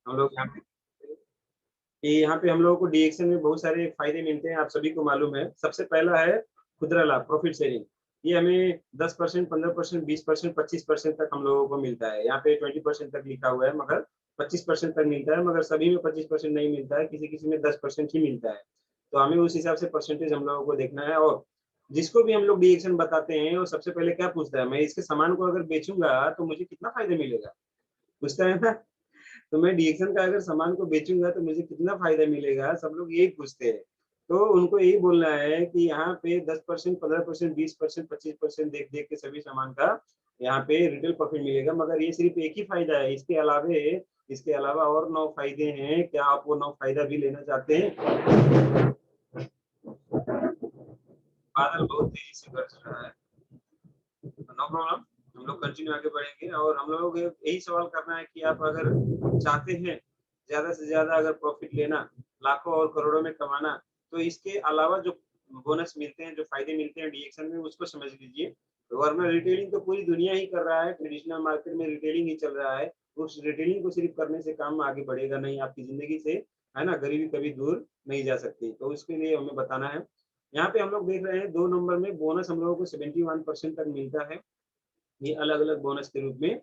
हम लोग यहाँ पे कि यहाँ पे हम लोगों को डीएक्शन में बहुत सारे फायदे मिलते हैं, आप सभी को मालूम है। सबसे पहला है खुदरा लाभ, प्रॉफिट शेयरिंग। ये हमें 10%, 15%, 20%, 25% तक हम लोगों को मिलता है। यहाँ पे 20% तक लिखा हुआ है, मगर 25% तक मिलता है, मगर सभी में 25% नहीं मिलता है, किसी किसी में 10% ही मिलता है। तो हमें उस हिसाब से परसेंटेज हम लोगों को देखना है। और जिसको भी हम लोग डीएक्शन बताते हैं वो सबसे पहले क्या पूछता है, मैं इसके सामान को अगर बेचूंगा तो मुझे कितना फायदा मिलेगा, पूछता है ना। तो मैं डीएक्शन का अगर सामान को बेचूंगा तो मुझे कितना फायदा मिलेगा, सब लोग यही पूछते हैं। तो उनको यही बोलना है कि यहाँ पे 10%, 15%, 20%, 25% देख देख के सभी सामान का यहाँ पे रिटेल प्रॉफिट मिलेगा, मगर ये सिर्फ एक ही फायदा है। इसके अलावा और 9 फायदे हैं। क्या आप वो 9 फायदा भी लेना चाहते हैं? बादल बहुत तेजी से गरज रहा है, नो प्रॉब्लम, हम लोग कंटिन्यू आगे बढ़ेंगे। और हम लोगों को यही सवाल करना है कि आप अगर चाहते हैं ज्यादा से ज्यादा अगर प्रॉफिट लेना, लाखों और करोड़ों में कमाना, तो इसके अलावा जो बोनस मिलते हैं, जो फायदे मिलते हैं डीएक्शन में, उसको समझ लीजिए। वरना रिटेलिंग तो पूरी दुनिया ही कर रहा है, ट्रेडिशनल मार्केट में रिटेलिंग ही चल रहा है। उस रिटेलिंग को सिर्फ करने से काम आगे बढ़ेगा नहीं आपकी जिंदगी से, है ना। गरीबी कभी दूर नहीं जा सकती, तो उसके लिए हमें बताना है। यहाँ पे हम लोग देख रहे हैं 2 नंबर में बोनस हम लोगों को 71% तक मिलता है, ये अलग अलग बोनस के रूप में।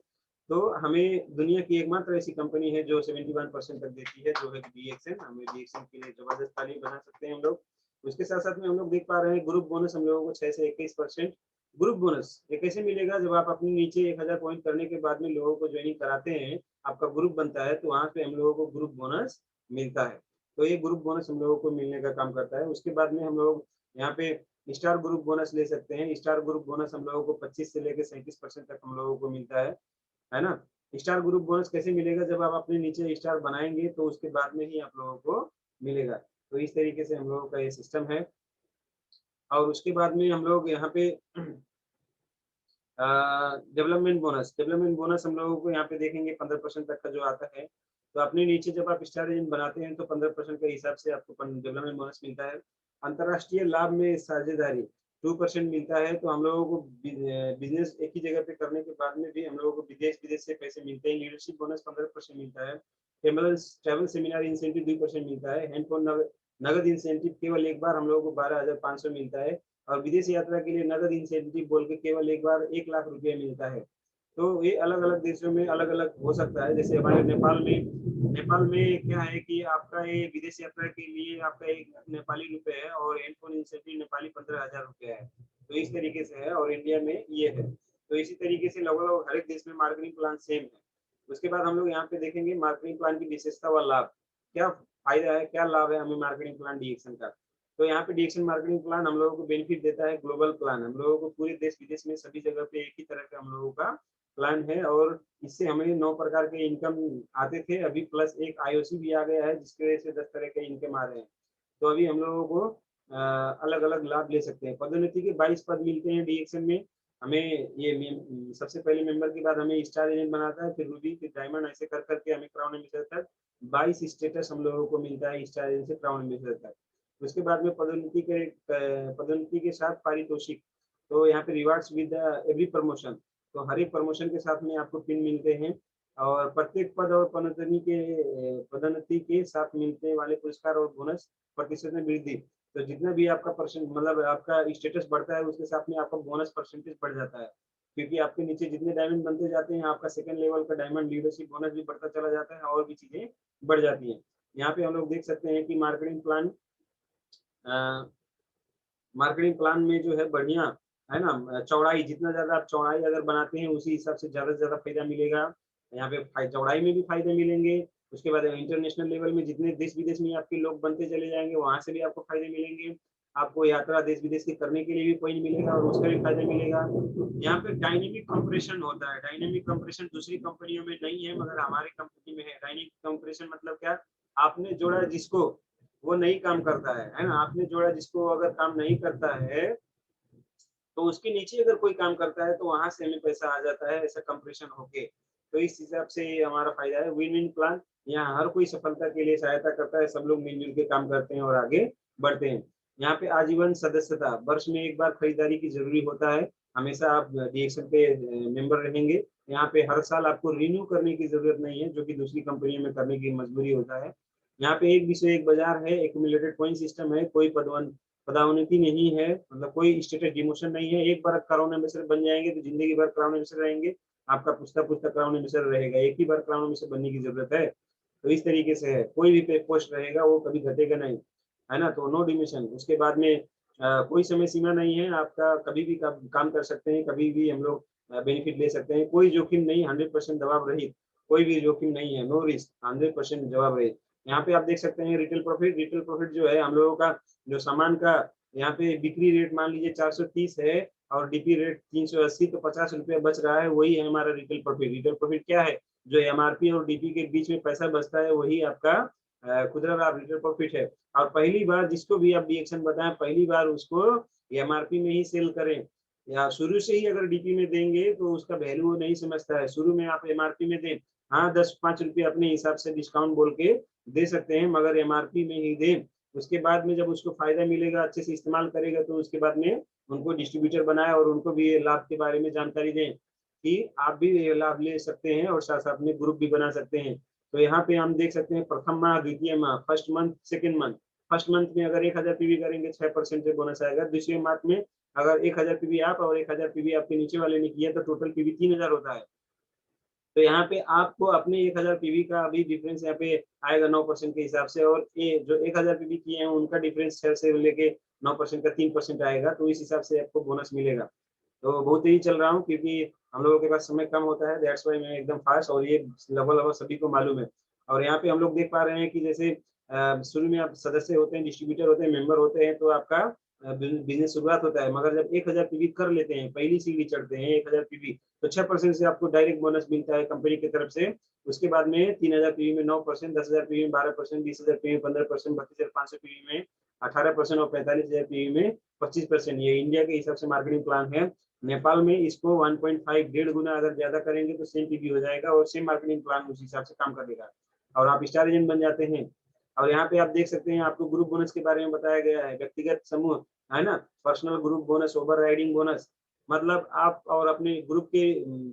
तो हमें दुनिया की एकमात्र ऐसी कंपनी है जो 71% तक देती है, जो है डीएक्सन। हमें डीएक्सन के लिए जबरदस्त तालीम बना सकते हैं हम लोग। उसके साथ साथ में हम लोग देख पा रहे हैं ग्रुप बोनस हम लोगों को 6 से 21%। ग्रुप बोनस ये कैसे मिलेगा, जब आप अपने नीचे 1000 पॉइंट करने के बाद में लोगों को ज्वाइनिंग कराते हैं, आपका ग्रुप बनता है, तो वहां पे हम लोगों को ग्रुप बोनस मिलता है। तो ये ग्रुप बोनस हम लोगों को मिलने का काम करता है। उसके बाद में हम लोग यहाँ पे स्टार ग्रुप बोनस ले सकते हैं। स्टार ग्रुप बोनस हम लोगों को 25 से लेकर 37% तक हम लोगों को मिलता है ना। स्टार ग्रुप बोनस कैसे मिलेगा, जब आप अपने नीचे स्टार बनाएंगे तो उसके बाद में ही आप लोगों को मिलेगा। तो इस तरीके से हम लोगों का ये सिस्टम है। और उसके बाद में हम लोग यहाँ पे डेवलपमेंट बोनस हम लोगों को यहाँ पे देखेंगे 15% तक का जो आता है। तो अपने नीचे जब आप स्टार एजेंट बनाते हैं तो 15% के हिसाब से आपको डेवलपमेंट बोनस मिलता है। अंतर्राष्ट्रीय लाभ में साझेदारी 2% मिलता है। तो हम लोगों को बिजनेस एक ही जगह पे करने के बाद में भी हम लोगों को विदेश विदेश से पैसे मिलते हैं। लीडरशिप बोनस 15% मिलता है। ट्रेवल सेमिनार इंसेंटिव 2% मिलता है। हैंडफोन नगद इंसेंटिव केवल एक बार हम लोगों को 12,500 मिलता है। और विदेश यात्रा के लिए नगद इंसेंटिव बोल के केवल एक बार 1 लाख रुपया मिलता है। तो ये अलग अलग देशों में अलग अलग हो सकता है। जैसे हमारे नेपाल में क्या है कि आपका ये विदेश यात्रा के लिए आपका 1 नेपाली रुपए है, और हैंडफोन इंसेंटिव नेपाली 15,000 रुपया है। तो इस तरीके से है, और इंडिया में ये है। तो इसी तरीके से लगभग हर एक देश में मार्केटिंग प्लान सेम है। उसके बाद हम लोग यहाँ पे देखेंगे मार्केटिंग प्लान की विशेषता व लाभ, क्या फायदा है, क्या लाभ है हमें मार्केटिंग प्लान डीएक्शन का। तो यहाँ पे डीएक्शन मार्केटिंग प्लान हम लोगों को बेनिफिट देता है। ग्लोबल प्लान हम लोगों को पूरे देश विदेश में सभी जगह पे एक ही तरह का हम लोगों का प्लान है, और इससे हमें 9 प्रकार के इनकम आते थे, अभी प्लस एक आईओसी भी आ गया है जिसकी वजह से 10 तरह के इनकम आ रहे हैं। तो अभी हम लोगों को अलग अलग लाभ ले सकते हैं। पदोन्नति के 22 पद मिलते हैं डीएक्शन में हमें। ये सबसे पहले मेंबर के बाद हमें स्टार एजेंट बनाता है, फिर रूबी, फिर डायमंड, ऐसे कर करके हमें क्राउन एम्बेसडर तक 22 स्टेटस हम लोगों को मिलता है स्टार एजेंट से क्राउन एम्बेसडर तक। उसके बाद में पदोन्नति के साथ पारितोषिक। तो यहाँ पे रिवार्ड्स विद एवरी प्रमोशन। तो हर एक प्रमोशन के साथ में आपको पिन मिलते हैं। और प्रत्येक पद और पदोन्नति के साथ मिलने वाले पुरस्कार और बोनस प्रतिशत में वृद्धि। तो जितना भी आपका परसेंट मतलब आपका स्टेटस बढ़ता है, उसके साथ में आपका बोनस परसेंटेज बढ़ जाता है। क्योंकि आपके नीचे जितने डायमंड बनते जाते हैं, आपका सेकंड लेवल का डायमंड लीडरशिप बोनस भी बढ़ता चला जाता है, और भी चीजें बढ़ जाती हैं। यहाँ पे हम लोग देख सकते हैं कि मार्केटिंग प्लान में जो है बढ़िया है ना, चौड़ाई, जितना ज्यादा आप चौड़ाई अगर बनाते हैं उसी हिसाब से ज्यादा से ज्यादा फायदा मिलेगा। यहाँ पे चौड़ाई में भी फायदे मिलेंगे। उसके बाद इंटरनेशनल लेवल में जितने देश विदेश में आपके लोग बनते चले जाएंगे, वहां से भी आपको फायदे मिलेंगे। आपको यात्रा देश विदेश की करने के लिए भी पॉइंट मिलेगा, और उसका भी फायदा मिलेगा। यहाँ पे डायनेमिक कंप्रेशन होता है। डायनेमिक कंप्रेशन दूसरी कंपनियों में नहीं है, मगर हमारी कंपनी में है। डायनेमिक कंप्रेशन मतलब क्या, आपने जोड़ा जिसको वो नहीं काम करता है ना। आपने जोड़ा जिसको अगर काम नहीं करता है, तो उसके नीचे अगर कोई काम करता है तो वहां से हमें पैसा आ जाता है, ऐसा कंप्रेशन होके। तो इस हिसाब से हमारा फायदा है। विन विन प्लान, यहाँ हर कोई सफलता के लिए सहायता करता है, सब लोग मिलजुल के काम करते हैं और आगे बढ़ते हैं। यहाँ पे आजीवन सदस्यता, वर्ष में एक बार खरीदारी की जरूरी होता है। हमेशा आप डीएक्सएल पे मेंबर रहेंगे। यहाँ पे हर साल आपको रिन्यू करने की जरूरत नहीं है, जो कि दूसरी कंपनियों में करने की मजबूरी होता है। यहाँ पे एक विषय एक बाजार है, एक्यूमुलेटेड पॉइंट सिस्टम है, कोई पदोन्नति नहीं है, मतलब कोई स्टेटस डिमोशन नहीं है। एक बार क्राउन एम्बेसडर बन जाएंगे तो जिंदगी भर क्राउन एम्बेसडर रहेंगे, आपका पुस्ता पुस्ता क्राउन एम्बेसडर रहेगा, एक ही बार क्राउन एम्बेसडर बनने की जरूरत है। तो इस तरीके से है, कोई भी पे पोस्ट रहेगा वो कभी घटेगा नहीं, है ना। तो नो डिमिशन। उसके बाद में कोई समय सीमा नहीं है, आपका कभी भी काम कर सकते हैं, कभी भी हम लोग बेनिफिट ले सकते हैं, कोई जोखिम नहीं, 100% दबाव रहित, कोई भी जोखिम नहीं है, नो रिस्क, 100% जवाब रहित। यहाँ पे आप देख सकते हैं रिटेल प्रॉफिट। रिटेल प्रॉफिट जो है हम लोगों का, जो सामान का यहाँ पे बिक्री रेट मान लीजिए 430 है और डीपी रेट 380, तो 50 रुपया बच रहा है, वही है हमारा रिटेल प्रॉफिट। रिटेल प्रॉफिट क्या है? जो एमआरपी और डीपी के बीच में पैसा बचता है, वही आपका खुदरा लाभ रिटेल प्रॉफिट है। और पहली बार जिसको भी आप डीएक्शन बताएं, पहली बार उसको एमआरपी में ही सेल करें, या शुरू से ही अगर डीपी में देंगे तो उसका वैल्यू नहीं समझता है। शुरू में आप एमआरपी में दें, हाँ 10-5 रुपये अपने हिसाब से डिस्काउंट बोल के दे सकते हैं, मगर एमआरपी में ही दें। उसके बाद में जब उसको फायदा मिलेगा, अच्छे से इस्तेमाल करेगा, तो उसके बाद में उनको डिस्ट्रीब्यूटर बनाए और उनको भी ये लाभ के बारे में जानकारी दें कि आप भी ये लाभ ले सकते हैं, और साथ साथ में ग्रुप भी बना सकते हैं। तो यहाँ पे हम देख सकते हैं प्रथम माह, द्वितीय माह, first month, second month. First month में अगर 1000 पीवी करेंगे 6% से बोनस आएगा। दूसरे मंथ में अगर 1000 पीवी आप और 1000 पीवी आपके नीचे वाले ने किया तो टोटल पीवी 3000 होता है। तो यहाँ पे आपको अपने 1000 पीवी का अभी डिफरेंस यहाँ पे आएगा 9% के हिसाब से, और ये जो 1000 पीवी किए हैं उनका डिफरेंस 6 से लेके 9% का 3% आएगा, तो इस हिसाब से आपको बोनस मिलेगा। तो बहुत ही चल रहा हूँ क्योंकि हम लोगों के पास समय कम होता है, दैट्स वाई मैं एकदम फास्ट, और ये लगभग लगभग सभी को मालूम है। और यहाँ पे हम लोग देख पा रहे हैं कि जैसे शुरू में आप सदस्य होते हैं, डिस्ट्रीब्यूटर होते हैं, मेंबर होते हैं, तो आपका बिजनेस शुरुआत होता है। मगर जब 1000 पीवी कर लेते हैं, पहली सीढ़ी चढ़ते हैं 1000 पीवी, तो 6% से आपको डायरेक्ट बोनस मिलता है कंपनी की तरफ से। उसके बाद में 3000 पीवी में 9%, 10,000 पीवी में 12%, 20,000 पीवी में 15%, 32,500 पीवी में 18% और 45,000 पीवी में 25%। ये इंडिया के हिसाब से मार्केटिंग प्लान है। नेपाल में इसको 1.5 डेढ़ गुना अगर ज्यादा करेंगे तो सेम पीवी हो जाएगा, और सेम मार्केटिंग प्लान उस हिसाब से काम करेगा, और आप स्टार एजेंट बन जाते हैं। और यहाँ पे आप देख सकते हैं आपको ग्रुप बोनस के बारे में बताया गया है, व्यक्तिगत समूह, है ना, personal group bonus, over riding bonus, मतलब आप और अपने ग्रुप के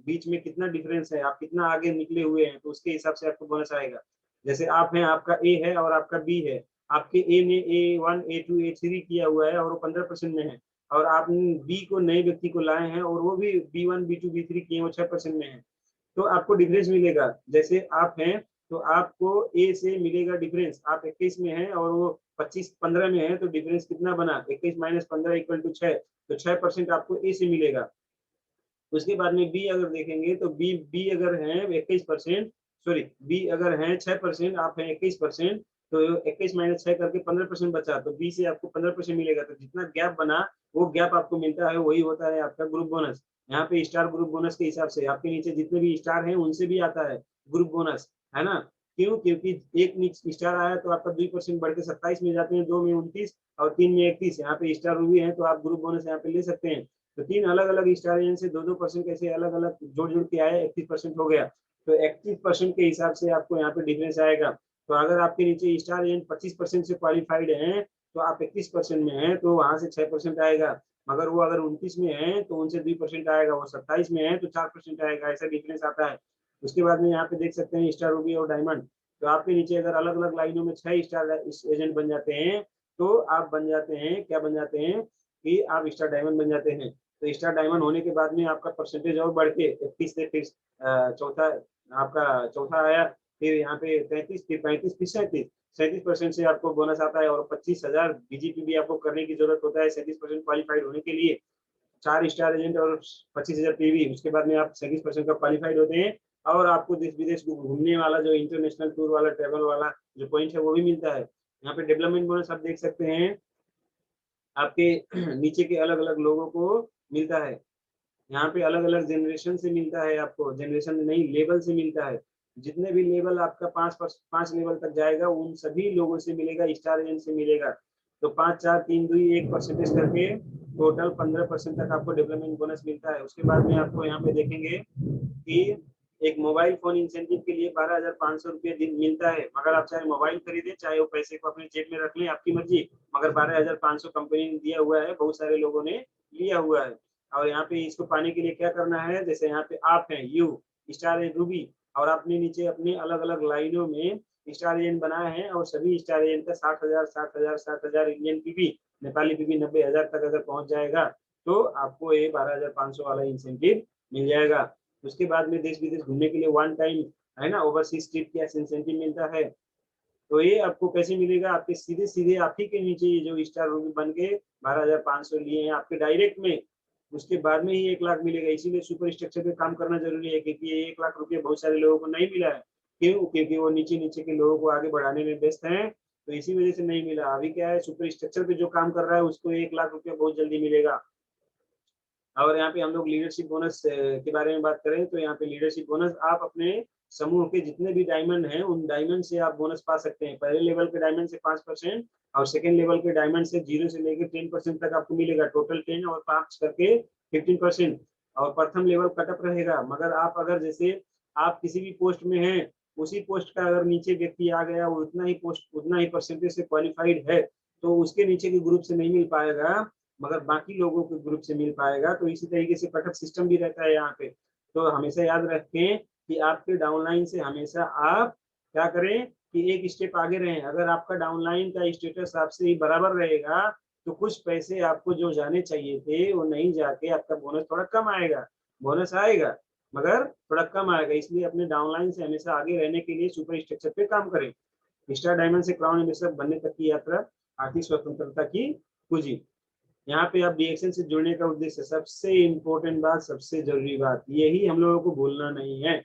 बीच में कितना डिफरेंस है, आप कितना आगे निकले हुए हैं, तो उसके हिसाब से आपको बोनस आएगा। जैसे आप हैं, आपका ए है और आपका बी है, आपके ए ने A1 A2 A3 किया हुआ है और वो 15% में है, और आप बी को, नए व्यक्ति को लाए हैं और वो भी B1 B2 B3 किए, वो 6% में है, तो आपको डिफरेंस मिलेगा। जैसे आप हैं तो आपको ए से मिलेगा डिफरेंस, आप 21 में हैं और वो 25-15 में है, तो डिफरेंस कितना बना, 21 माइनस 15 इक्वल टू 6, तो 6% आपको ए से मिलेगा। उसके बाद में बी अगर देखेंगे तो बी बी अगर है 21%, सॉरी बी अगर है 6%, आप हैं 21%, तो 21 माइनस 6 करके 15% बचा, तो बी से आपको 15% मिलेगा। तो जितना गैप बना वो गैप आपको मिलता है, वही होता है आपका ग्रुप बोनस। यहाँ पे स्टार ग्रुप बोनस के हिसाब से आपके नीचे जितने भी स्टार हैं उनसे भी आता है ग्रुप बोनस, है ना। क्यों? क्योंकि एक स्टार आया तो आपका 2% बढ़ के 27 में जाते हैं, 2 में 29 और 3 में 31। यहाँ पे स्टार रूबी है तो आप ग्रुप बोनस यहाँ पे ले सकते हैं। तो 3 अलग अलग स्टार एजेंट से 2-2% कैसे अलग अलग जोड़ जोड़ के आया, 31% हो गया। तो 31% के हिसाब से आपको यहाँ पे डिफरेंस आएगा। तो अगर आपके नीचे स्टार एजेंट 25% से क्वालिफाइड हैं तो आप 31% में हैं, तो वहां से 6% आएगा। मगर वो अगर 29 में है तो उनसे 2% आएगा, वो 27 में है तो 4% आएगा, ऐसा डिफरेंस आता है। उसके बाद में यहाँ पे देख सकते हैं स्टार रूबी और डायमंड। तो आपके नीचे अगर अलग अलग लाइनों में 6 स्टार एजेंट बन जाते हैं, तो आप बन जाते हैं, क्या बन जाते हैं कि आप स्टार डायमंड बन जाते हैं। तो स्टार डायमंड होने के बाद में आपका परसेंटेज और बढ़ के 31 से फिर चौथा, आपका चौथा आया, फिर यहाँ पे 33, फिर 35, फिर 37% से आपको बोनस आता है, और 25,000 बीजीपी भी आपको करने की जरूरत होता है 37% क्वालिफाइड होने के लिए। 4 स्टार एजेंट और 25,000 पीवी, उसके बाद में आप 37% का क्वालिफाइड होते हैं, और आपको देश विदेश घूमने वाला जो इंटरनेशनल टूर वाला, ट्रेवल वाला जो पॉइंट है वो भी मिलता है। यहाँ पे डेवलपमेंट बोनस आप देख सकते हैं आपके नीचे के अलग अलग लोगों को मिलता है। यहाँ पे अलग अलग जनरेशन से मिलता है आपको, जनरेशन नहीं लेवल से मिलता है। जितने भी लेवल आपका 5 लेवल तक जाएगा उन सभी लोगों से मिलेगा, स्टार एजेंट से मिलेगा। तो 5, 4, 3, 2, 1% करके टोटल 15% तक आपको डेवलपमेंट बोनस मिलता है। उसके बाद में आपको यहाँ पे देखेंगे कि एक मोबाइल फोन इंसेंटिव के लिए 12,500 रुपये दिन मिलता है। मगर आप चाहे मोबाइल खरीदे, चाहे वो पैसे को अपने जेब में रख लें, आपकी मर्जी, मगर 12,500 कंपनी ने दिया हुआ है, बहुत सारे लोगों ने लिया हुआ है। और यहाँ पे इसको पाने के लिए क्या करना है, जैसे यहाँ पे आप हैं यू स्टार एजेंट रूबी, और आपने नीचे अपने अलग अलग लाइनों में स्टार एजेंट बनाए हैं, और सभी स्टार एजेंट का 60,000 60,000 60,000 इंडियन पीपी, नेपाली पीपी 90,000 तक अगर पहुंच जाएगा तो आपको ये 12,500 वाला इंसेंटिव मिल जाएगा। उसके बाद में देश विदेश घूमने के लिए वन टाइम है ना ओवरसीज ट्रिप का इंसेंटिव मिलता है। तो ये आपको कैसे मिलेगा, आपके सीधे सीधे आप ही के नीचे ये जो स्टार रूबी बन के 12,500 लिए हैं आपके डायरेक्ट में, उसके बाद में ही 1,00,000 मिलेगा। इसीलिए सुपर स्ट्रक्चर पे काम करना जरूरी है, क्योंकि ये 1,00,000 रुपये बहुत सारे लोगों को नहीं मिला है। क्यों? क्योंकि वो नीचे नीचे के लोगों को आगे बढ़ाने में व्यस्त हैं, तो इसी वजह से नहीं मिला। अभी क्या है, सुपर स्ट्रक्चर पे जो काम कर रहा है उसको 1,00,000 रुपये बहुत जल्दी मिलेगा। और यहाँ पे हम लोग लीडरशिप बोनस के बारे में बात करें तो यहाँ पे लीडरशिप बोनस आप अपने समूह के जितने भी डायमंड हैं उन डायमंड से आप बोनस पा सकते हैं। पहले लेवल के डायमंड से 5% और सेकेंड लेवल के डायमंड से 0 से लेकर 10% तक आपको मिलेगा। टोटल 10 और 5 करके 15%। और प्रथम लेवल कटअप रहेगा। मगर आप अगर जैसे आप किसी भी पोस्ट में हैं, उसी पोस्ट का अगर नीचे व्यक्ति आ गया, वो उतना ही पोस्ट उतना ही परसेंटेज से क्वालिफाइड है, तो उसके नीचे के ग्रुप से नहीं मिल पाएगा, मगर बाकी लोगों के ग्रुप से मिल पाएगा। तो इसी तरीके से कटअप सिस्टम भी रहता है यहाँ पे। तो हमेशा याद रखें कि आपके डाउनलाइन से हमेशा आप क्या करें कि एक स्टेप आगे रहें। अगर आपका डाउनलाइन का स्टेटस आपसे ही बराबर रहेगा तो कुछ पैसे आपको जो जाने चाहिए थे वो नहीं जाके आपका बोनस थोड़ा कम आएगा। बोनस आएगा मगर थोड़ा कम आएगा। इसलिए अपने डाउनलाइन से हमेशा आगे रहने के लिए सुपर स्ट्रक्चर पे काम करें। स्टार डायमंड से क्राउन एम्बेसडर बनने तक की यात्रा, आर्थिक स्वतंत्रता की कुंजी। यहाँ पे आप डीएक्शन से जुड़ने का उद्देश्य, सबसे इम्पोर्टेंट बात, सबसे जरूरी बात, यही हम लोगों को भूलना नहीं है।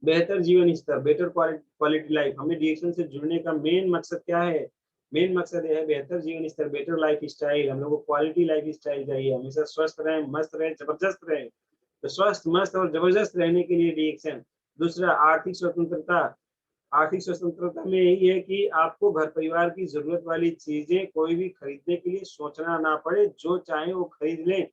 बेहतर जीवन स्तर, बेटर क्वालिटी लाइफ। हमें डीएक्शन से जुड़ने का मेन मकसद क्या है? मेन मकसद यह है बेहतर जीवन स्तर, बेटर लाइफ स्टाइल। हम लोग को क्वालिटी लाइफ स्टाइल चाहिए, हमेशा स्वस्थ रहे, मस्त रहे, जबरदस्त रहे। तो स्वस्थ, मस्त और जबरदस्त रहने के लिए डीएक्शन। दूसरा, आर्थिक स्वतंत्रता। आर्थिक स्वतंत्रता में यही है कि आपको घर परिवार की जरूरत वाली चीजें कोई भी खरीदने के लिए सोचना ना पड़े, जो चाहे वो खरीद लें,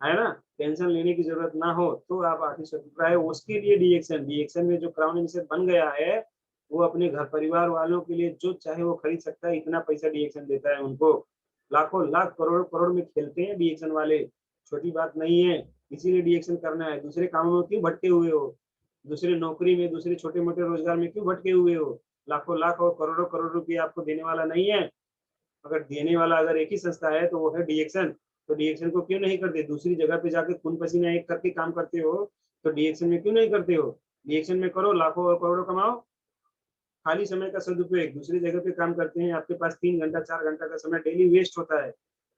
है ना। टेंशन लेने की जरूरत ना हो, तो आप आर्थिक स्वतंत्रता है। उसके लिए डीएक्शन, डीएक्शन में जो क्राउन एम्बेसडर बन गया है वो अपने घर परिवार वालों के लिए जो चाहे वो खरीद सकता है। इतना पैसा डीएक्शन देता है उनको। लाखों लाख करोड़ करोड़ में खेलते हैं डीएक्शन वाले, छोटी बात नहीं है। इसीलिए डीएक्शन करना है। दूसरे कामों में क्यों भटके हुए हो? दूसरे नौकरी में, दूसरे छोटे मोटे रोजगार में क्यों भटके हुए हो? लाखों लाख और करोड़ों करोड़ रुपये आपको देने वाला नहीं है। अगर देने वाला अगर एक ही संस्था है तो वो है डीएक्शन। तो डीएक्शन को क्यों नहीं करते? दूसरी जगह पे जाके खून पसीना एक करके काम करते हो, तो डीएक्शन में क्यों नहीं करते हो? डीएक्शन में करो, लाखों और करोड़ों कमाओ। खाली समय का सदुपयोग, दूसरी जगह पे काम करते हैं, आपके पास 3 घंटा 4 घंटा का समय डेली वेस्ट होता है।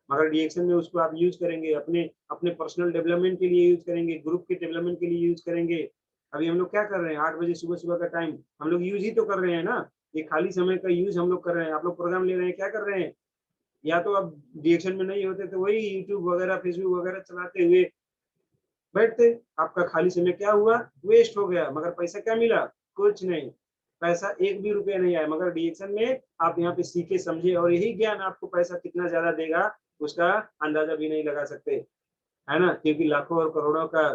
मगर डीएक्शन में उसको आप यूज करेंगे, अपने अपने पर्सनल डेवलपमेंट के लिए यूज करेंगे, ग्रुप के डेवलपमेंट के लिए यूज करेंगे। अभी हम लोग क्या कर रहे हैं? 8 बजे सुबह सुबह का टाइम हम लोग यूज ही तो कर रहे हैं ना। ये खाली समय का यूज हम लोग कर रहे हैं। आप लोग प्रोग्राम ले रहे हैं, क्या कर रहे हैं? या तो अब डीएक्शन में नहीं होते तो वही यूट्यूब वगैरह फेसबुक वगैरह चलाते हुए बैठते। आपका खाली समय क्या हुआ? वेस्ट हो गया। मगर पैसा क्या मिला? कुछ नहीं। पैसा एक भी रुपया नहीं आया। मगर डीएक्शन में आप यहाँ पे सीखे समझे, और यही ज्ञान आपको पैसा कितना ज्यादा देगा उसका अंदाजा भी नहीं लगा सकते, है ना। क्योंकि लाखों और करोड़ों का,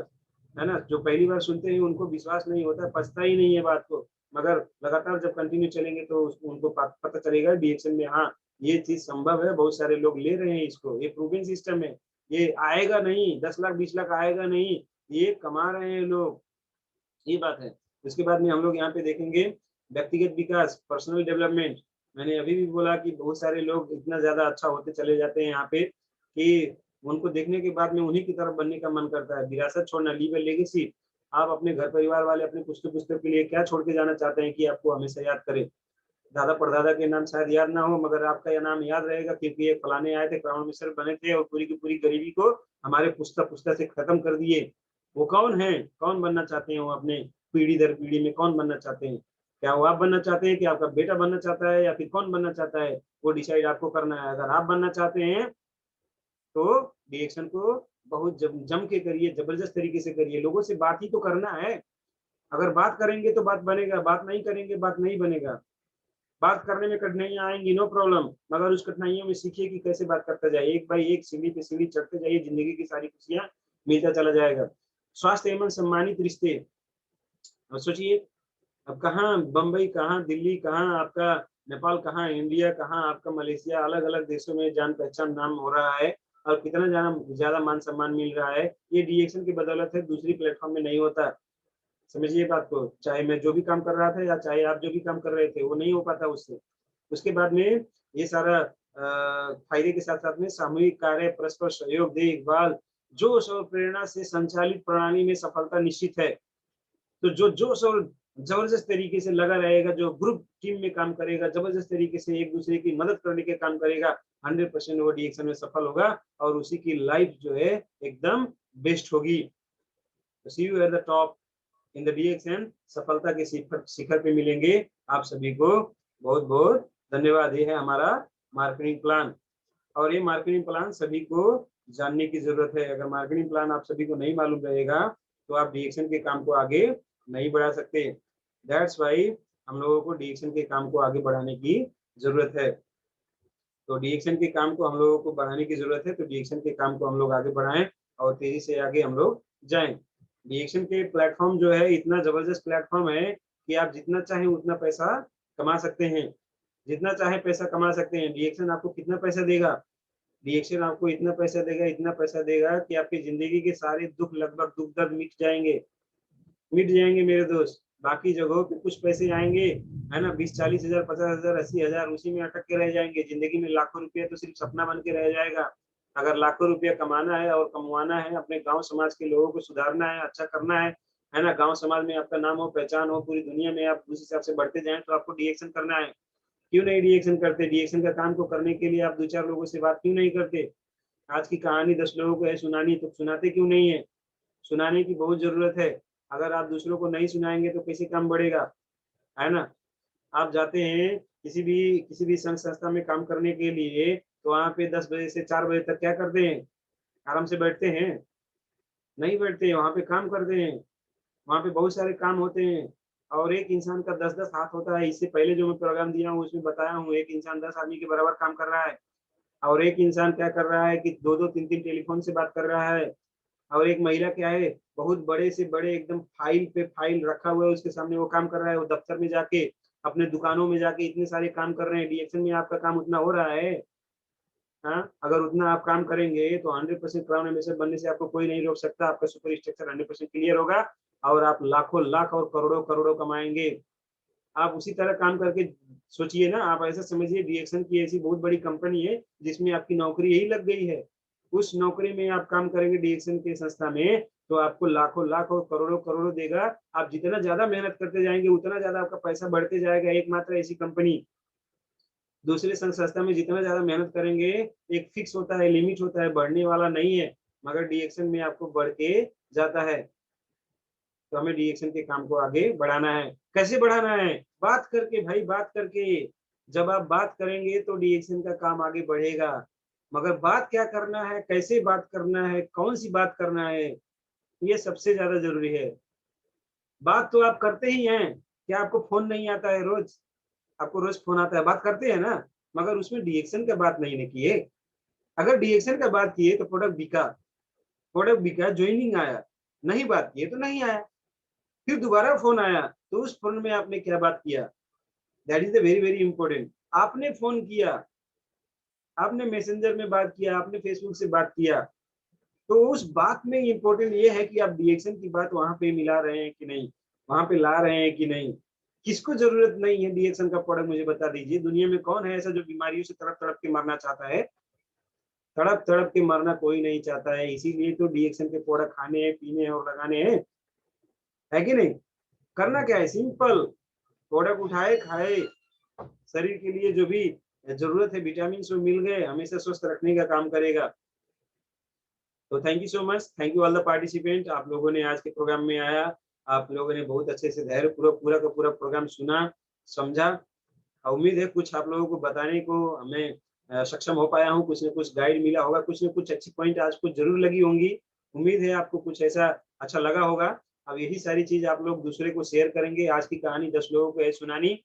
है ना, जो पहली बार सुनते हैं उनको विश्वास नहीं होता, पछता ही नहीं है बात को। मगर लगातार जब कंटिन्यू चलेंगे तो उनको पता चलेगा डीएक्शन में हाँ ये चीज संभव है। बहुत सारे लोग ले रहे हैं इसको, ये प्रूवन सिस्टम है। ये आएगा नहीं, 10 लाख 20 लाख आएगा नहीं, ये कमा रहे हैं लोग, ये बात है। उसके बाद में हम लोग यहाँ पे देखेंगे व्यक्तिगत विकास, पर्सनल डेवलपमेंट। मैंने अभी भी बोला कि बहुत सारे लोग इतना ज्यादा अच्छा होते चले जाते हैं यहाँ पे कि उनको देखने के बाद में उन्हीं की तरफ बनने का मन करता है। विरासत छोड़ना, लीव ए लेगेसी। आप अपने घर परिवार वाले अपने पुस्तक पुस्तक के लिए क्या छोड़ के जाना चाहते हैं कि आपको हमेशा याद करे? दादा परदादा के नाम शायद याद ना हो, मगर आपका यह नाम याद रहेगा क्योंकि ये फलाने आए थे, क्राउन मिनिस्टर बने थे और पूरी की पूरी गरीबी को हमारे पुस्ता पुस्ता से खत्म कर दिए। वो कौन है? कौन बनना चाहते हैं वो अपने पीढ़ी दर पीढ़ी में? कौन बनना चाहते हैं? क्या वो आप बनना चाहते हैं, कि आपका बेटा बनना चाहता है, या फिर कौन बनना चाहता है? वो डिसाइड आपको करना है। अगर आप बनना चाहते हैं तो रिएक्शन को बहुत जम के करिए, जबरदस्त तरीके से करिए। लोगों से बात ही तो करना है। अगर बात करेंगे तो बात बनेगा, बात नहीं करेंगे बात नहीं बनेगा। बात करने में कठिनाइयां आएंगी, नो प्रॉब्लम, मगर उस कठिनाइयों में सीखिए कि कैसे बात करता जाए। एक बाई एक सीढ़ी पे सीढ़ी चढ़ते जाइए, जिंदगी की सारी खुशियां मिलता चला जाएगा। स्वास्थ्य एवं सम्मानित रिश्ते। अब सोचिए, अब कहाँ बम्बई, कहाँ दिल्ली, कहाँ आपका नेपाल, कहाँ इंडिया, कहाँ आपका मलेशिया, अलग अलग देशों में जान पहचान नाम हो रहा है और कितना ज्यादा मान सम्मान मिल रहा है, ये डीएक्शन की बदौलत है, दूसरी प्लेटफॉर्म में नहीं होता। समझिए बात को, चाहे मैं जो भी काम कर रहा था या चाहे आप जो भी काम कर रहे थे, वो नहीं हो पाता उससे। उसके बाद में ये सारा फायदे के साथ साथ में सामूहिक कार्य, परस्पर सहयोग, देखभाल, जोश और प्रेरणा से संचालित प्रणाली में सफलता निश्चित है। तो जो जोश और जबरदस्त तरीके से लगा रहेगा, जो ग्रुप टीम में काम करेगा, जबरदस्त तरीके से एक दूसरे की मदद करने के काम करेगा, 100% वो डीएक्शन में सफल होगा और उसी की लाइफ जो है एकदम बेस्ट होगी। See you at the top in the डीएक्शन, सफलता के शिखर पे मिलेंगे। आप सभी को बहुत बहुत धन्यवाद। ये है हमारा मार्केटिंग प्लान, और ये मार्केटिंग प्लान सभी को जानने की जरूरत है। अगर मार्केटिंग प्लान आप सभी को नहीं मालूम रहेगा तो आप डीएक्शन के काम को आगे नहीं बढ़ा सकते। दैट्स वाई हम लोगों को डीएक्शन के काम को आगे बढ़ाने की जरूरत है। तो डीएक्शन के काम को हम लोगों को बढ़ाने की जरूरत है, तो डीएक्शन के काम को हम लोग आगे बढ़ाएं और तेजी से आगे हम लोग जाएं। डीएक्शन के प्लेटफॉर्म जो है इतना जबरदस्त प्लेटफॉर्म है कि आप जितना चाहें उतना पैसा कमा सकते हैं, जितना चाहे पैसा कमा सकते हैं। डीएक्शन आपको कितना पैसा देगा? डीएक्शन आपको इतना पैसा देगा, इतना पैसा देगा कि आपकी जिंदगी के सारे दुख, लगभग दुख दर्द मिट जाएंगे मेरे दोस्त। बाकी जगहों पे कुछ पैसे आएंगे, है ना, 20-40 हजार, 50 हजार, 80 हजार, उसी में अटक के रह जाएंगे। जिंदगी में लाखों रुपया तो सिर्फ सपना बन के रह जाएगा। अगर लाखों रुपया कमाना है और कमवाना है, अपने गांव समाज के लोगों को सुधारना है, अच्छा करना है ना, गांव समाज में आपका नाम हो, पहचान हो, पूरी दुनिया में आप उस हिसाब से बढ़ते जाएं, तो आपको डीएक्शन करना है। क्यों नहीं डीएक्शन करते? डीएक्शन का काम को करने के लिए आप 2-4 लोगों से बात क्यों नहीं करते? आज की कहानी 10 लोगों को है सुनानी, तो सुनाते क्यों नहीं है? सुनाने की बहुत जरूरत है। अगर आप दूसरों को नहीं सुनाएंगे तो कैसे काम बढ़ेगा, है ना। आप जाते हैं किसी भी संघ संस्था में काम करने के लिए, तो वहां पे 10 बजे से 4 बजे तक क्या करते हैं? आराम से बैठते हैं? नहीं बैठते, वहां पे काम करते हैं। वहां पे बहुत सारे काम होते हैं और एक इंसान का 10-10 हाथ होता है। इससे पहले जो मैं प्रोग्राम दिया हूँ उसमें बताया हूँ, एक इंसान 10 आदमी के बराबर काम कर रहा है। और एक इंसान क्या कर रहा है कि 2-2, 3-3 टेलीफोन से बात कर रहा है। और एक महिला क्या है, बहुत बड़े से बड़े एकदम फाइल पे फाइल रखा हुआ है उसके सामने, वो काम कर रहा है। वो दफ्तर में जाके, अपने दुकानों में जाके इतने सारे काम कर रहे हैं। डीएक्शन में आपका काम उतना हो रहा है? हाँ, अगर उतना आप काम करेंगे तो 100% क्राउन एम्बेसडर बनने से आपको कोई नहीं रोक सकता। आपका सुपर स्ट्रक्चर 100% क्लियर होगा और आप लाखों लाख और करोड़ों करोड़ों कमाएंगे। आप उसी तरह काम करके सोचिए ना, आप ऐसा समझिए डीएक्शन की ऐसी बहुत बड़ी कंपनी है जिसमें आपकी नौकरी यही लग गई है। उस नौकरी में आप काम करेंगे डीएक्शन के संस्था में, तो आपको लाखों लाख और करोड़ों करोड़ों देगा। आप जितना ज्यादा मेहनत करते जाएंगे उतना ज्यादा आपका पैसा बढ़ते जाएगा। एकमात्र ऐसी कंपनी। दूसरे संघ संस्था में जितना ज्यादा मेहनत करेंगे, एक फिक्स होता है, लिमिट होता है, बढ़ने वाला नहीं है। मगर डीएक्शन में आपको बढ़ के जाता है। तो हमें डीएक्शन के काम को आगे बढ़ाना है। कैसे बढ़ाना है? बात करके भाई, बात करके। जब आप बात करेंगे तो डीएक्शन का काम आगे बढ़ेगा। मगर बात क्या करना है, कैसे बात करना है, कौन सी बात करना है, ये सबसे ज्यादा जरूरी है। बात तो आप करते ही हैं। क्या आपको फोन नहीं आता है रोज? आपको रोज फोन आता है, बात करते हैं ना। मगर उसमें डीएक्शन का बात नहीं न किए। अगर डीएक्शन का बात किए तो प्रोडक्ट बिका, ज्वाइनिंग आया। नहीं बात किए तो नहीं आया। फिर दोबारा फोन आया, तो उस फोन में आपने क्या बात किया? That is the very very important. आपने फोन किया, आपने मैसेंजर में बात किया, आपने फेसबुक से बात किया, तो उस बात में इंपॉर्टेंट ये है कि आप डीएक्शन की बात वहां पे मिला रहे हैं कि नहीं, वहां पे ला रहे हैं कि नहीं। किसको जरूरत नहीं है डीएक्शन का प्रोडक्ट, मुझे बता दीजिए। दुनिया में कौन है ऐसा जो बीमारियों से तड़प तड़प के मरना चाहता है? तड़प तड़प के मरना कोई नहीं चाहता है। इसीलिए तो डीएक्शन के प्रोडक्ट खाने हैं, पीने हैं और लगाने हैं, है कि नहीं। करना क्या है? सिंपल। प्रोडक्ट उठाए, खाए, शरीर के लिए जो भी जरूरत है विटामिन वो मिल गए, हमेशा स्वस्थ रखने का काम करेगा। तो thank you so much, thank you all the participant. आप लोगों ने आज के प्रोग्राम में आया, आप लोगों ने बहुत अच्छे से धैर्य पूरा का पूरा प्रोग्राम सुना, समझा। उम्मीद है कुछ आप लोगों को बताने को हमें सक्षम हो पाया हूँ। कुछ न कुछ गाइड मिला होगा, कुछ न कुछ अच्छी पॉइंट आज कुछ जरूर लगी होंगी। उम्मीद है आपको कुछ ऐसा अच्छा लगा होगा। अब यही सारी चीज आप लोग दूसरे को शेयर करेंगे। आज की कहानी 10 लोगों को है सुनानी।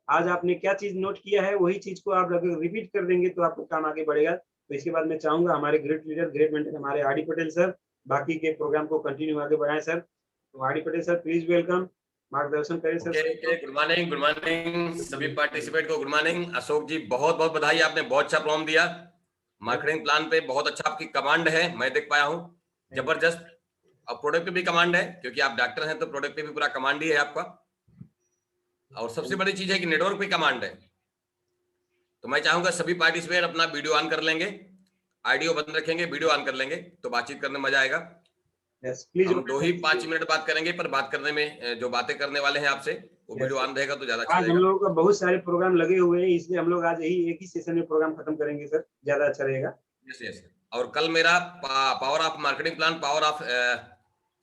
आज आपने क्या चीज नोट किया है, वही चीज को आप अगर रिपीट कर देंगे तो आपको काम आगे बढ़ेगा। तो इसके बाद मैं चाहूंगा हमारे ग्रेट लीडर, ग्रेट मेंटर हमारे आर डी पटेल सर बाकी के प्रोग्राम को कंटिन्यू आगे बढ़ाएं सर। तो R D Patel sir please welcome, मार्गदर्शन करें सर। गुड मॉर्निंग सभी पार्टिसिपेंट को। गुड मॉर्निंग अशोक जी, बहुत बहुत बधाई, आपने बहुत अच्छा प्रोग्राम दिया। मार्केटिंग प्लान पे बहुत अच्छा आपकी कमांड है, मैं देख पाया हूँ, जबरदस्त। और प्रोडक्ट पे भी कमांड है, क्योंकि आप डॉक्टर हैं तो प्रोडक्ट पे भी पूरा कमांड ही है आपका। और सबसे बड़ी चीज है कि नेटवर्क पे कमांड है। तो मैं चाहूंगा सभी पार्टिसिपेंट अपना वीडियो ऑन कर लेंगे, ऑडियो बंद रखेंगे, वीडियो ऑन कर लेंगे, तो बातचीत करने में मजा आएगा। प्लीज हम 2 ही 5 मिनट बात करेंगे, पर बात करने में जो बातें करने वाले हैं आपसे, वो वीडियो ऑन रहेगा तो ज्यादा अच्छा आज हम रहेगा। लोगों का बहुत सारे प्रोग्राम लगे हुए हैं, इसलिए हम लोग आज यही एक ही सेशन में प्रोग्राम खत्म करेंगे सर, ज्यादा अच्छा रहेगा। Yes yes. और कल मेरा power of marketing plan, power of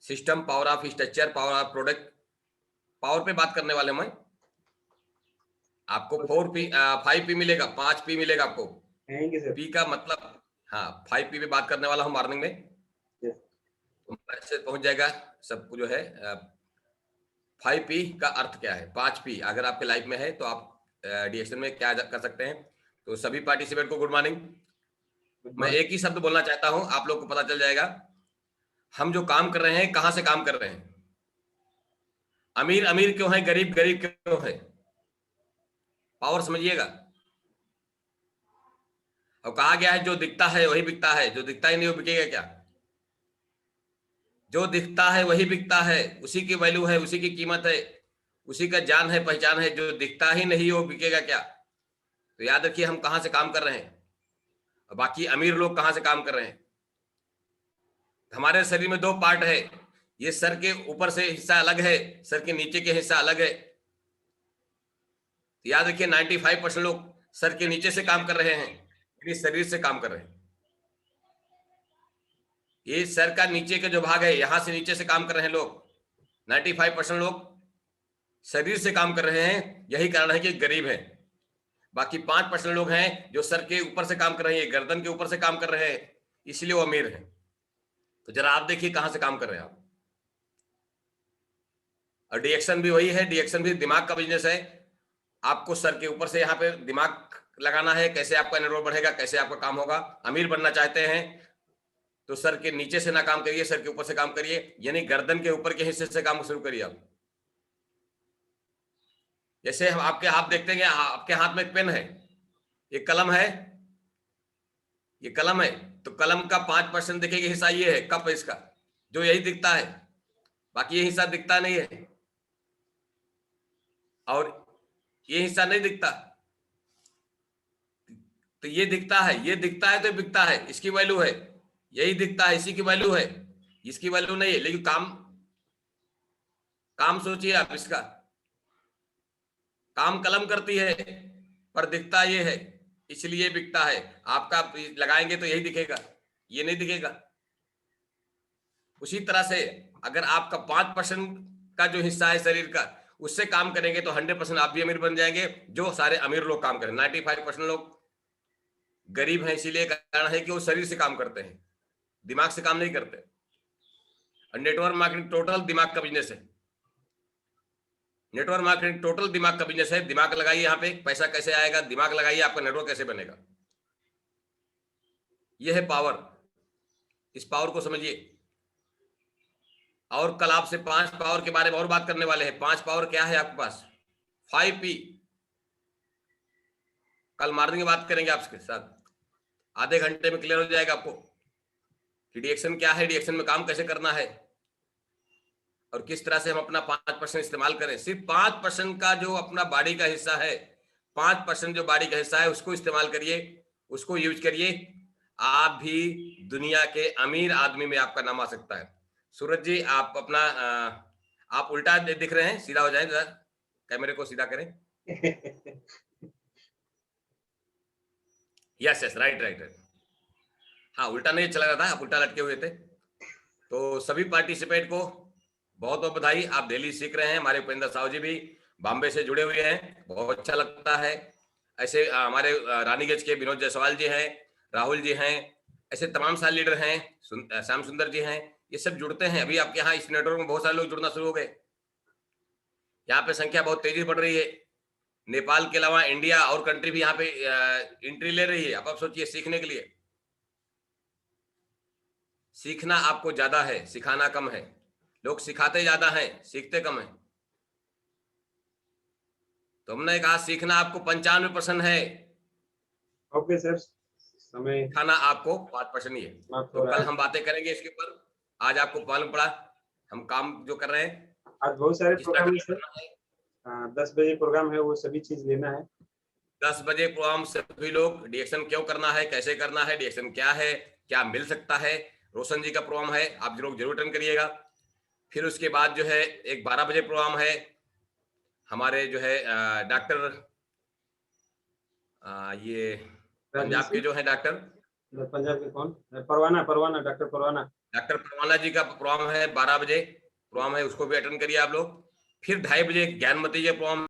system, power of structure, power of product, power पे बात करने वाले मैं। आपको 4P 5P मिलेगा, 5P मिलेगा आपको। Thank you sir. पी का मतलब, हाँ 5P पे बात करने वाला हूँ मॉर्निंग में। Yes. तो मैसेज पहुंच जाएगा सबको जो है। 5P का अर्थ क्या है, 5P अगर आपके लाइफ में है तो आप डीएक्शन में क्या कर सकते हैं। तो सभी पार्टिसिपेंट को गुड मॉर्निंग। मैं एक ही शब्द बोलना चाहता हूं, आप लोग को पता चल जाएगा हम जो काम कर रहे हैं कहां से काम कर रहे हैं। अमीर अमीर क्यों है, गरीब गरीब क्यों है, पावर समझिएगा। और कहा गया है जो दिखता है वही बिकता है, जो दिखता ही नहीं वो बिकेगा क्या। जो दिखता है वही बिकता है, उसी की वैल्यू है, उसी की कीमत है, उसी का जान है, पहचान है। जो दिखता ही नहीं वो बिकेगा क्या। तो याद रखिए हम कहां से काम कर रहे हैं, और बाकी अमीर लोग कहां से काम कर रहे हैं। हमारे शरीर में 2 पार्ट है, ये सर के ऊपर से हिस्सा अलग है, सर के नीचे के हिस्सा अलग है। तो याद रखिए 95% लोग सर के नीचे से काम कर रहे हैं, यानी शरीर से काम कर रहे हैं। ये सर का नीचे का जो भाग है, यहां से नीचे से काम कर रहे हैं लोग। 95% लोग शरीर से काम कर रहे हैं, यही कारण है कि गरीब है। बाकी 5% लोग हैं जो सर के ऊपर से काम कर रहे हैं, गर्दन के ऊपर से काम कर रहे हैं, इसलिए वो अमीर हैं। तो जरा आप देखिए कहां से काम कर रहे हैं आप। और डीएक्शन भी वही है, डीएक्शन भी दिमाग का बिजनेस है। आपको सर के ऊपर से यहाँ पे दिमाग लगाना है, कैसे आपका नेटवर्क बढ़ेगा, कैसे आपका काम होगा। अमीर बनना चाहते हैं तो सर के नीचे से ना काम करिए, सर के ऊपर से काम करिए, यानी गर्दन के ऊपर के हिस्से से काम शुरू करिए आप। जैसे हम आपके हाथ देखते हैं, आपके हाथ में एक पेन है, एक कलम है, ये कलम है, तो कलम का 5% देखिए हिस्सा ये है, कप है इसका, जो यही दिखता है, बाकी ये हिस्सा दिखता नहीं है। और ये हिस्सा नहीं दिखता, तो ये दिखता है, ये दिखता है तो बिकता है, इसकी वैल्यू है। यही दिखता है, इसी की वैल्यू है, इसकी वैल्यू नहीं है। लेकिन काम काम सोचिए आप, इसका काम कलम करती है पर दिखता ये है, इसलिए बिकता है। आपका लगाएंगे तो यही दिखेगा, ये नहीं दिखेगा। उसी तरह से अगर आपका 5% का जो हिस्सा है शरीर का, उससे काम करेंगे तो 100% आप भी अमीर बन जाएंगे, जो सारे अमीर लोग काम करें। 95% लोग गरीब हैं, इसीलिए कारण है कि वो शरीर से काम करते हैं, दिमाग से काम नहीं करते। और नेटवर्क मार्केटिंग टोटल दिमाग का बिजनेस है। नेटवर्क मार्केटिंग टोटल दिमाग का बिजनेस है। दिमाग लगाइए यहाँ पे, पैसा कैसे आएगा, दिमाग लगाइए, आपका नेटवर्क कैसे बनेगा। यह है पावर, इस पावर को समझिए। और कल आपसे 5 पावर के बारे में और बात करने वाले हैं। 5 पावर क्या है आपके पास, 5P कल मॉर्निंग में बात करेंगे आपके साथ, आधे घंटे में क्लियर हो जाएगा आपको कि डीएक्शन क्या है, डीएक्शन में काम कैसे करना है, और किस तरह से हम अपना 5% इस्तेमाल करें। सिर्फ 5% का जो अपना बॉडी का हिस्सा है, 5% जो बॉडी का हिस्सा है उसको इस्तेमाल करिए, उसको यूज करिए। आप भी दुनिया के अमीर आदमी में आपका नाम आ सकता है। सूरज जी आप अपना आप उल्टा दिख रहे हैं, सीधा हो जाए जरा, कैमरे को सीधा करें। Yes yes, right right right. हाँ उल्टा नहीं चला रहा था, आप उल्टा लटके हुए थे। तो सभी पार्टिसिपेंट को बहुत बहुत बधाई, आप डेली सीख रहे हैं। हमारे उपेंद्र साहू जी भी बॉम्बे से जुड़े हुए हैं, बहुत अच्छा लगता है। ऐसे हमारे रानीगंज के विनोद जायसवाल जी हैं, राहुल जी हैं, ऐसे तमाम सारे लीडर हैं, श्याम सुंदर जी हैं, ये सब जुड़ते हैं। अभी आपके यहाँ इस नेटवर्क में बहुत सारे लोग जुड़ना शुरू हो गए, यहाँ पे संख्या बहुत तेजी से बढ़ रही है। नेपाल के अलावा इंडिया और कंट्री भी यहाँ पे एंट्री ले रही है। अब आप सोचिए, सीखने के लिए, सीखना आपको ज्यादा है, सिखाना कम है। लोग सिखाते ज्यादा हैं, सीखते कम है। तो हमने कहा सीखना आपको 95% है। ओके सर, समय खाना आपको 5% ही है। समाप्त तो हो रहा कल है। हम बातें करेंगे इसके ऊपर। आज आपको मालूम पड़ा हम काम जो कर रहे हैं आज बहुत सारे किस प्रोग्राम प्रकार है सर। करना है। 10 बजे प्रोग्राम है, वो सभी चीज लेना है। 10 बजे प्रोग्राम सभी लोग डीएक्शन क्यों करना है, कैसे करना है, डीएक्शन क्या है, क्या मिल सकता है, रोशन जी का प्रोग्राम है, आप लोग जरूर अटेंड करिएगा। फिर उसके बाद जो है एक 12 बजे प्रोग्राम है हमारे जो है डॉक्टर ये पंजाब के जो है डॉक्टर पंजाब के कौन? परवाना, परवाना, डॉक्टर परवाना। डॉक्टर परवाना जी का प्रोग्राम है 12 बजे प्रोग्राम है, उसको भी अटेंड करिए आप लोग। फिर 2:30 बजे ज्ञानमती जी प्रोग्राम